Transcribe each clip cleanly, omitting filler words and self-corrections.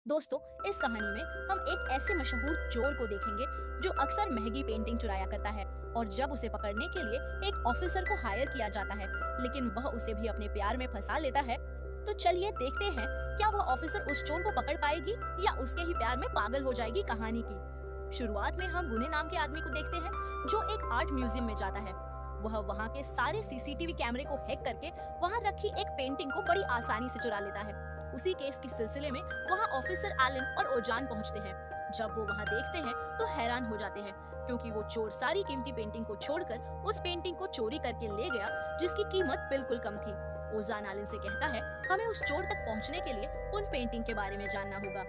दोस्तों, इस कहानी में हम एक ऐसे मशहूर चोर को देखेंगे जो अक्सर महंगी पेंटिंग चुराया करता है। और जब उसे पकड़ने के लिए एक ऑफिसर को हायर किया जाता है, लेकिन वह उसे भी अपने प्यार में फंसा लेता है। तो चलिए देखते हैं, क्या वह ऑफिसर उस चोर को पकड़ पाएगी या उसके ही प्यार में पागल हो जाएगी कहानी की। शुरुआत में हम गुने नाम के आदमी को देखते हैं जो एक आर्ट म्यूजियम में जाता है। वह वहाँ के सारे सीसीटीवी कैमरे को हैक करके वहाँ रखी एक पेंटिंग को बड़ी आसानी से चुरा लेता है। उसी केस के सिलसिले में वहाँ ऑफिसर एलन और ओजान पहुँचते हैं। जब वो वहाँ देखते हैं तो हैरान हो जाते हैं, क्योंकि वो चोर सारी कीमती पेंटिंग को छोड़कर उस पेंटिंग को चोरी करके ले गया जिसकी कीमत बिल्कुल कम थी। ओजान एलन से कहता है, हमें उस चोर तक पहुँचने के लिए उन पेंटिंग के बारे में जानना होगा।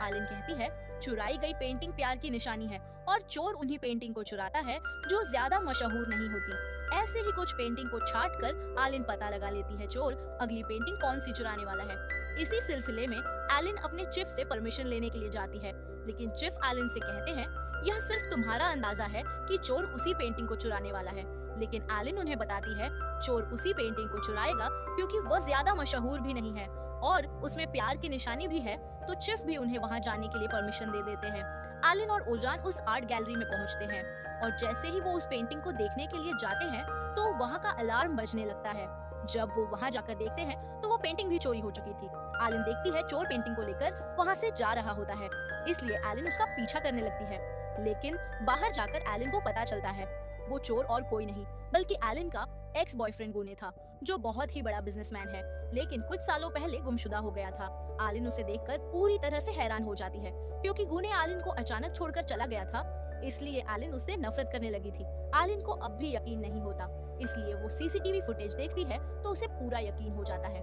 एलन कहती है, चुराई गई पेंटिंग प्यार की निशानी है और चोर उन्हीं पेंटिंग को चुराता है जो ज्यादा मशहूर नहीं होती। ऐसे ही कुछ पेंटिंग को छाट कर एलन पता लगा लेती है चोर अगली पेंटिंग कौन सी चुराने वाला है। इसी सिलसिले में एलन अपने चीफ से परमिशन लेने के लिए जाती है, लेकिन चीफ एलन से कहते हैं, यह सिर्फ तुम्हारा अंदाजा है कि चोर उसी पेंटिंग को चुराने वाला है। लेकिन एलन उन्हें बताती है, चोर उसी पेंटिंग को चुराएगा क्योंकि वह ज्यादा मशहूर भी नहीं है और उसमें प्यार की निशानी भी है। तो चीफ भी उन्हें वहां जाने के लिए परमिशन दे देते हैं। एलन और ओजान उस आर्ट गैलरी में पहुंचते हैं और जैसे ही वो उस पेंटिंग को देखने के लिए जाते हैं तो वहाँ का अलार्म बजने लगता है। जब वो वहाँ जाकर देखते हैं तो वो पेंटिंग भी चोरी हो चुकी थी। एलन देखती है चोर पेंटिंग को लेकर वहाँ से जा रहा होता है, इसलिए एलन उसका पीछा करने लगती है। लेकिन बाहर जाकर एलन को पता चलता है वो चोर और कोई नहीं बल्कि एलन का एक्स बॉयफ्रेंड गुने था, जो बहुत ही बड़ा बिजनेसमैन है, लेकिन कुछ सालों पहले गुमशुदा हो गया था। एलन उसे देखकर पूरी तरह से हैरान हो जाती है, क्योंकि गुने एलन को अचानक छोड़कर चला गया था, इसलिए एलन उससे नफरत करने लगी थी। एलन को अब भी यकीन नहीं होता, इसलिए वो सीसीटीवी फुटेज देखती है तो उसे पूरा यकीन हो जाता है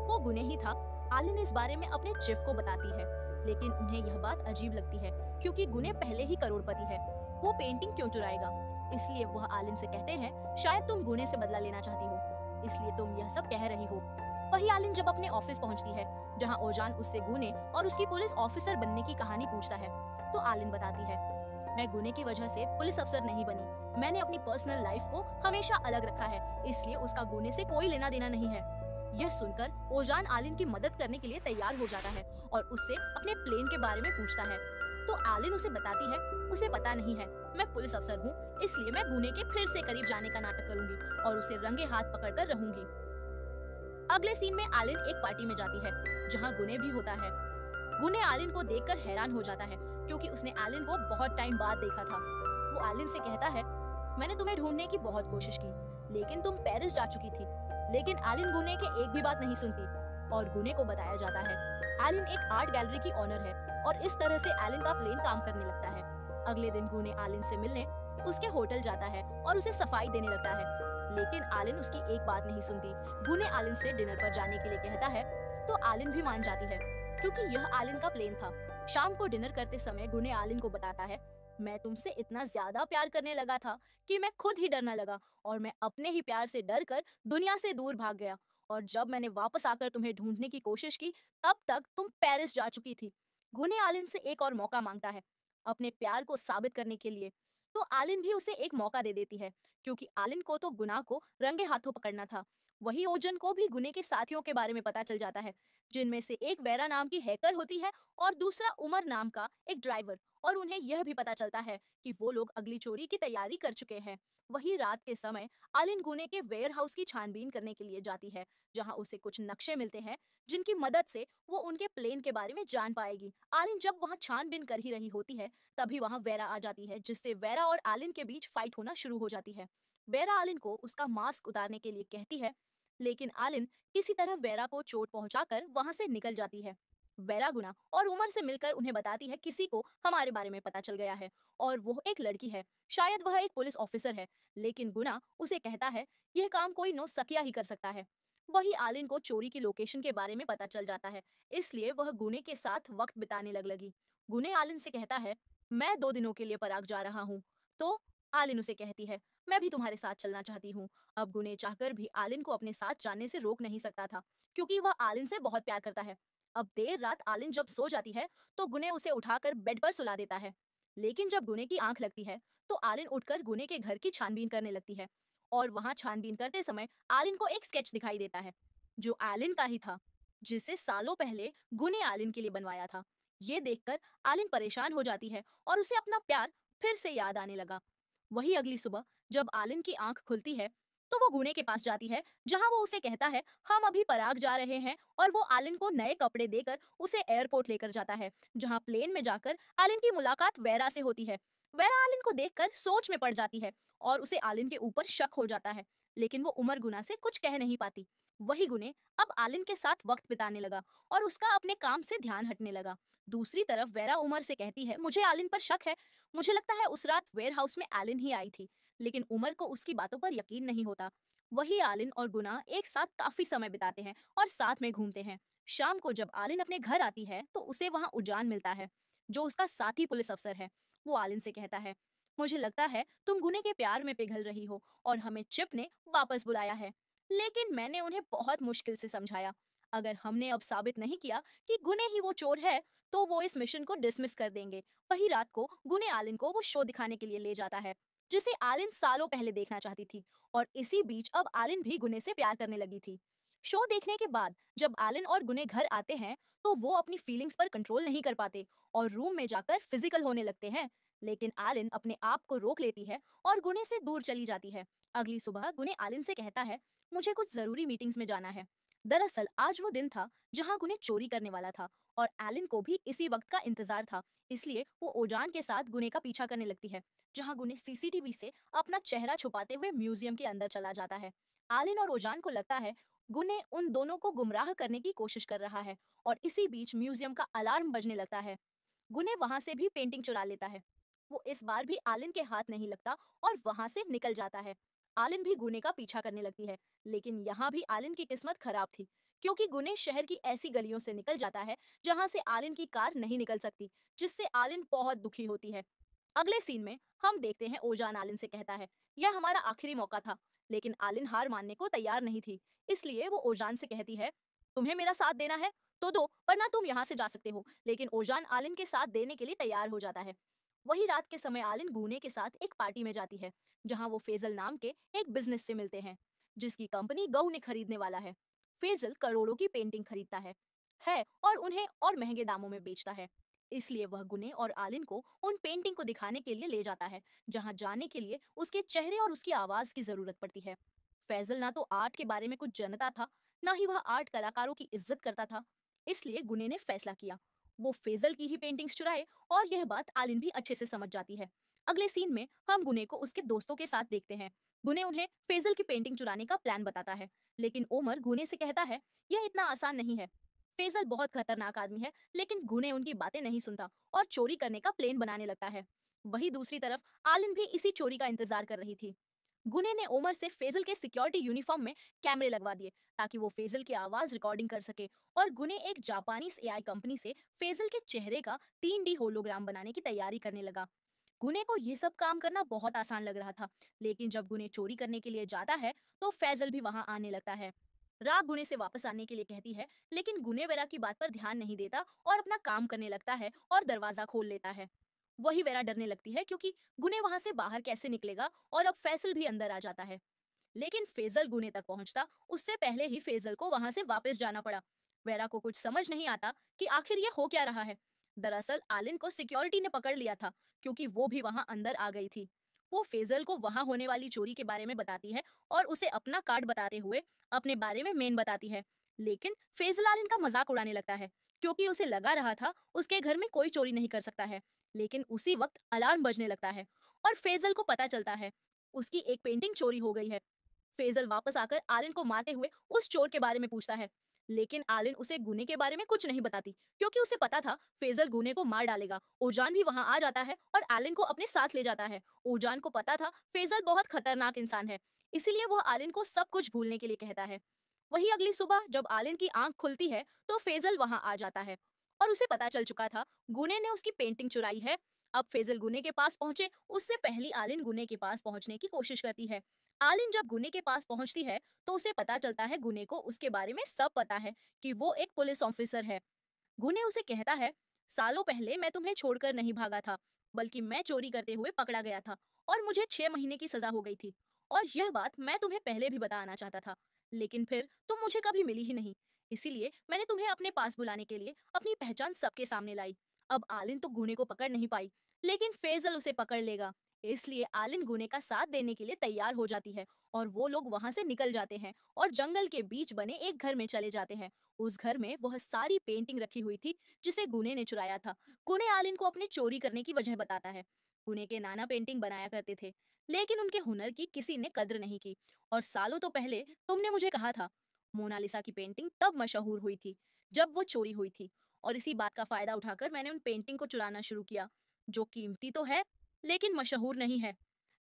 वो गुने ही था। एलन इस बारे में अपने चीफ को बताती है, लेकिन उन्हें यह बात अजीब लगती है, क्योंकि गुने पहले ही करोड़पति है, वो पेंटिंग क्यों चुराएगा। इसलिए वह एलन से कहते हैं, शायद तुम गुने से बदला लेना चाहती हो, इसलिए तुम यह सब कह रही हो। वही एलन जब अपने ऑफिस पहुंचती है, जहां ओजान उससे गुने और उसकी पुलिस ऑफिसर बनने की कहानी पूछता है, तो एलन बताती है, मैं गुने की वजह से पुलिस अफसर नहीं बनी, मैंने अपनी पर्सनल लाइफ को हमेशा अलग रखा है, इसलिए उसका गुने से कोई लेना देना नहीं है। यह सुनकर ओजान एलन की मदद करने के लिए तैयार हो जाता है और उससे अपने प्लेन के बारे में पूछता है। तो एलन उसे बताती है, उसे पता नहीं है, मैं पुलिस अफसर हूँ, इसलिए मैं गुने के फिर से करीब जाने का नाटक करूंगी और उसे रंगे हाथ पकड़कर रहूंगी। अगले सीन में एलन एक पार्टी में जाती है जहाँ गुने भी होता है। गुने एलन को देखकर हैरान हो जाता है, क्योंकि उसने एलन को बहुत टाइम बाद देखा था। वो एलन से कहता है, मैंने तुम्हें ढूंढने की बहुत कोशिश की, लेकिन तुम पेरिस जा चुकी थी। लेकिन एलन गुने के एक भी बात नहीं सुनती और गुने को बताया जाता है एलन एक आर्ट गैलरी की ऑनर है और इस तरह से एलन का प्लेन काम करने लगता है। अगले दिन गुने एलन से मिलने उसके होटल जाता है और उसे सफाई देने लगता है, लेकिन एलन उसकी एक बात नहीं सुनती। गुने एलन से डिनर पर जाने के लिए कहता है तो एलन भी मान जाती है, क्योंकि यह एलन का प्लेन था। शाम को डिनर करते समय गुने एलन को बताता है, मैं तुमसे इतना ज्यादा प्यार करने लगा था कि मैं खुद ही डरने लगा और मैं अपने ही प्यार से डर कर दुनिया से दूर भाग गया। और जब मैंने वापस आकर तुम्हें ढूंढने की कोशिश की, तब तक तुम पेरिस जा चुकी थी। गुने एलन से एक और मौका मांगता है अपने प्यार को साबित करने के लिए, तो एलन भी उसे एक मौका दे देती है, क्योंकि एलन को तो गुनाह को रंगे हाथों पकड़ना था। वही ओजन को भी गुने के साथियों के बारे में पता चल जाता है, जिनमें से एक वेरा नाम की हैकर होती है और दूसरा उमर नाम का एक ड्राइवर, और उन्हें यह भी पता चलता है कि वो लोग अगली चोरी की तैयारी कर चुके हैं। वही रात के समय एलन गुने के वेयर हाउस की छानबीन करने के लिए जाती है, जहां उसे कुछ नक्शे मिलते हैं जिनकी मदद से वो उनके प्लेन के बारे में जान पाएगी। एलन जब वहां छानबीन कर ही रही होती है, तभी वहां वेरा आ जाती है, जिससे वेरा और एलन के बीच फाइट होना शुरू हो जाती है। वेरा एलन को उसका मास्क उतारने के लिए कहती है, लेकिन एलन किसी तरह वेरा को चोट पहुंचाकर वहां से निकल जाती है। वेरा गुना और उमर से मिलकर उन्हें बताती है, किसी को हमारे बारे में पता चल गया है और वो एक लड़की है, शायद वह एक पुलिस ऑफिसर है। लेकिन गुना उसे कहता है, यह काम कोई नौसिखिया ही कर सकता है। वही एलन को चोरी की लोकेशन के बारे में पता चल जाता है, इसलिए वह गुने के साथ वक्त बिताने लगी। गुने एलन से कहता है, मैं 2 दिनों के लिए पराग जा रहा हूँ। तो एलन उसे कहती है, मैं भी तुम्हारे साथ चलना चाहती हूँ। अब गुने चाहकर भी एलन को अपने साथ जाने से रोक नहीं सकता था, क्योंकि वह एलन से बहुत प्यार करता है। अब देर रात एलन जब सो जाती है तो गुने उसे उठाकर बेड पर सुला देता है, लेकिन जब गुने की आंख लगती है तो एलन उठकर गुने के घर की छानबीन करने लगती है। और वहां छानबीन करते समय एलन को एक स्केच दिखाई देता है जो एलन का ही था, जिसे सालों पहले गुने एलन के लिए बनवाया था। ये देखकर आलिन परेशान हो जाती है और उसे अपना प्यार फिर से याद आने लगा। वही अगली सुबह जब आलिन की आंख खुलती है तो वो गुने के पास जाती है, जहां वो उसे कहता है हम अभी पराग जा रहे हैं, और वो आलिन को नए कपड़े देकर उसे एयरपोर्ट लेकर जाता है, जहां प्लेन में जाकर आलिन की मुलाकात वेरा से होती है। वेरा आलिन को देखकर सोच में पड़ जाती है और उसे आलिन के ऊपर शक हो जाता है, लेकिन वो उमर गुना से कुछ कह नहीं पाती। वही गुने अब आलिन के साथ वक्त बिताने लगा और उसका अपने काम से ध्यान हटने लगा। दूसरी तरफ वेरा उमर से कहती है मुझे आलिन पर शक है, मुझे लगता है उस रात वेयर हाउस में एलिन ही आई थी। लेकिन उमर को उसकी बातों पर यकीन नहीं होता। वही आलिन और गुना एक साथ काफी समय बिताते हैं और साथ में घूमते हैं। शाम को जब आलिन अपने घर आती है तो उसे वहां उजान मिलता है, जो उसका साथी पुलिस अफसर है। वो आलिन से कहता है मुझे लगता है तुम गुने के प्यार में पिघल रही हो और हमें चिप ने वापस बुलाया है, लेकिन मैंने उन्हें बहुत मुश्किल से समझाया। अगर हमने अब साबित नहीं किया कि गुने ही वो चोर है तो वो इस मिशन को डिसमिस कर देंगे। वही रात को गुने आलिन को वो शो दिखाने के लिए ले जाता है, जिसे आलिन सालों पहले देखना चाहती थी। और इसी बीच अब आलिन भी गुने से प्यार करने लगी थी। शो देखने के बाद जब आलिन और गुने घर आते हैं तो वो अपनी फीलिंग्स पर कंट्रोल नहीं कर पाते और रूम में जाकर फिजिकल होने लगते हैं। लेकिन आलिन अपने आप को रोक लेती है और गुने से दूर चली जाती है। अगली सुबह गुने आलिन से कहता है मुझे कुछ जरूरी मीटिंग्स में जाना है। दरअसल आज वो दिन था जहां गुने चोरी करने वाला था और एलिन को भी इसी वक्त का इंतजार था। इसलिए वो ओजान के साथ गुने का पीछा करने लगती है, जहां गुने सीसीटीवी से अपना चेहरा छुपाते हुए म्यूजियम के अंदर चला जाता है। आलिन और ओजान को लगता है गुने उन दोनों को गुमराह करने की कोशिश कर रहा है और इसी बीच म्यूजियम का अलार्म बजने लगता है। गुने वहां से भी पेंटिंग चुरा लेता है। वो इस बार भी आलिन के हाथ नहीं लगता और वहां से निकल जाता है। आलिन भी गुने का पीछा करने लगती है, लेकिन यहाँ भी आलिन की किस्मत खराब थी, क्योंकि गुने शहर की ऐसी गलियों से निकल जाता है जहां से आलिन की कार नहीं निकल सकती, जिससे आलिन बहुत दुखी होती है। अगले सीन में हम देखते हैं ओजान आलिन से कहता है यह हमारा आखिरी मौका था, लेकिन आलिन हार मानने को तैयार नहीं थी। इसलिए वो ओजान से कहती है तुम्हें मेरा साथ देना है तो दो, वरना तुम यहाँ से जा सकते हो। लेकिन ओजान आलिन के साथ देने के लिए तैयार हो जाता है। वही रात के समय आलिन गुने के साथ एक पार्टी में जाती है, जहां वो फेजल नाम के एक बिजनेस से मिलते हैं, जिसकी कंपनी गऊ ने खरीदने वाला है। फेजल करोड़ों की पेंटिंग खरीदता है और उन्हें और महंगे दामों में बेचता है। इसलिए वह गुने और आलिन को उन पेंटिंग को दिखाने के लिए ले जाता है, जहां जाने के लिए उसके चेहरे और उसकी आवाज की जरूरत पड़ती है। फैजल ना तो आर्ट के बारे में कुछ जानता था, ना ही वह आर्ट कलाकारों की इज्जत करता था। इसलिए गुने ने फैसला किया वो फेजल की ही पेंटिंग्स चुराए, और यह बात आलिन भी अच्छे से समझ जाती है। अगले सीन में हम गुने को उसके दोस्तों के साथ देखते हैं। गुने उन्हें फेजल की पेंटिंग चुराने का प्लान बताता है, लेकिन ओमर गुने से कहता है यह इतना आसान नहीं है। फेजल बहुत खतरनाक आदमी है, लेकिन गुने उनकी बातें नहीं सुनता और चोरी करने का प्लान बनाने लगता है। वही दूसरी तरफ आलिन भी इसी चोरी का इंतजार कर रही थी। गुने ने ओमर से फेजल के सिक्योरिटी यूनिफॉर्म में कैमरे लगवा दिए, ताकि वो फेजल की आवाज रिकॉर्डिंग कर सके। और गुने एक जापानीज एआई कंपनी से फेजल के चेहरे का 3D होलोग्राम बनाने की तैयारी करने लगा। गुने को ये सब काम करना बहुत आसान लग रहा था, लेकिन जब गुने चोरी करने के लिए जाता है तो फैजल भी वहां आने लगता है। राग गुने से वापस आने के लिए कहती है, लेकिन गुने वेरा की बात पर ध्यान नहीं देता और अपना काम करने लगता है और दरवाजा खोल लेता है। वही वेरा डरने लगती है, क्योंकि गुने वहां से बाहर कैसे निकलेगा, और अब फैसल भी अंदर आ जाता है। लेकिन फेजल गुने तक पहुंचता उससे पहले ही फेजल को वहां से वापस जाना पड़ा। वेरा को कुछ समझ नहीं आता कि आखिर ये हो क्या रहा है। दरअसल आलिन को सिक्योरिटी ने पकड़ लिया था, क्योंकि वो भी वहां अंदर आ गई थी। वो फेजल को वहां होने वाली चोरी के बारे में बताती है और उसे अपना कार्ड बताते हुए अपने बारे में मेन बताती है। लेकिन फेजल आलिन का मजाक उड़ाने लगता है, क्योंकि उसे लगा रहा था उसके घर में कोई चोरी नहीं कर सकता है। लेकिन उसी वक्त अलार्म बजने लगता है और फेजल को पता चलता है उसकी एक पेंटिंग चोरी हो गई है। फेजल वापस आकर आलिन को मारते हुए उस चोर के बारे में पूछता है, लेकिन आलिन उसे गुने के बारे में कुछ नहीं बताती, क्योंकि उसे पता था फेजल गुने को मार डालेगा। ओजान भी वहां आ जाता है और आलिन को अपने साथ ले जाता है। ओजान को पता था फेजल बहुत खतरनाक इंसान है, इसीलिए वह आलिन को सब कुछ भूलने के लिए कहता है। वही अगली सुबह जब आलिन की आंख खुलती है तो फेजल वहां आ जाता है और उसे पता चल चुका था गुने ने उसकी पेंटिंग चुराई है। अब फेजल गुने के पास पहुंचे उससे पहली आलिन गुने के पास पहुंचने की कोशिश करती है। आलिन जब गुने के पास पहुंचती है तो उसे पता चलता है गुने को उसके बारे में सब पता है, कि वो एक पुलिस ऑफिसर है। गुने उसे कहता है सालों पहले मैं तुम्हें छोड़कर नहीं भागा था, बल्कि मैं चोरी करते हुए पकड़ा गया था और मुझे 6 महीने की सजा हो गई थी। और यह बात मैं तुम्हें पहले भी बताना चाहता था, लेकिन फिर तुम मुझे कभी मिली ही नहीं। इसीलिए मैंने तुम्हें अपने पास बुलाने के लिए अपनी पहचान सबके सामने लाई। अब आलिन तो गुने को पकड़ नहीं पाई, लेकिन फेजल उसे पकड़ लेगा। इसलिए आलिन गुने का साथ देने के लिए तैयार हो जाती है और वो लोग वहां से निकल जाते हैं और जंगल के बीच बने एक घर में चले जाते हैं। उस घर में वह सारी पेंटिंग रखी हुई थी जिसे गुने ने चुराया था। गुने आलिन को अपनी चोरी करने की वजह बताता है। गुने के नाना पेंटिंग बनाया करते थे, लेकिन उनके हुनर की किसी ने कद्र नहीं की। और सालों तो पहले तुमने मुझे कहा था, मोनालिसा की पेंटिंग तब मशहूर हुई थी जब वो चोरी हुई थी। और इसी बात का फायदा उठाकर मैंने उन पेंटिंग को चुराना शुरू किया, जो कीमती तो है लेकिन मशहूर नहीं है,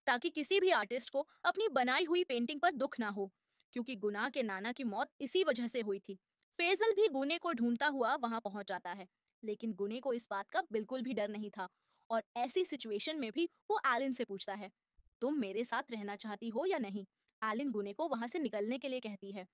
ताकि किसी भी आर्टिस्ट को अपनी बनाई हुई पेंटिंग पर दुख ना हो, क्योंकि गुनाह के नाना की मौत इसी वजह से हुई थी। फेजल भी गुने को ढूंढता हुआ वहां पहुंच जाता है, लेकिन गुने को इस बात का बिल्कुल भी डर नहीं था। और ऐसी सिचुएशन में भी वो एलिन से पूछता है, तुम मेरे साथ रहना चाहती हो या नहीं। एलिन गुने को वहां से निकलने के लिए कहती है।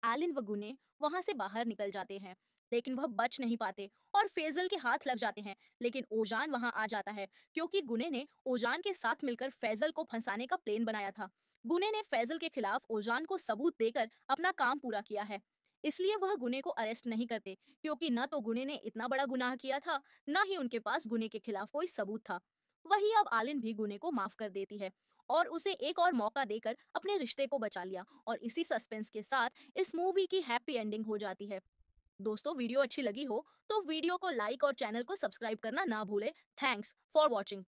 एलिन व गुने वहां से बाहर निकल जाते हैं, लेकिन वह बच नहीं पाते और फेजल के हाथ लग जाते हैं। लेकिन ओजान वहां आ जाता है, क्योंकि गुने ने ओजान के साथ मिलकर फैजल को फंसाने का प्लान बनाया था। गुने ने फैजल के खिलाफ ओजान को सबूत देकर अपना काम पूरा किया है। इसलिए वह गुने को अरेस्ट नहीं करते, क्योंकि न तो गुने ने इतना बड़ा गुनाह किया था, न ही उनके पास गुने के खिलाफ कोई सबूत था। वही अब आलिन भी गुने को माफ कर देती है और उसे एक और मौका देकर अपने रिश्ते को बचा लिया। और इसी सस्पेंस के साथ इस मूवी की हैप्पी एंडिंग हो जाती है। दोस्तों, वीडियो अच्छी लगी हो तो वीडियो को लाइक और चैनल को सब्सक्राइब करना ना भूले। Thanks for watching.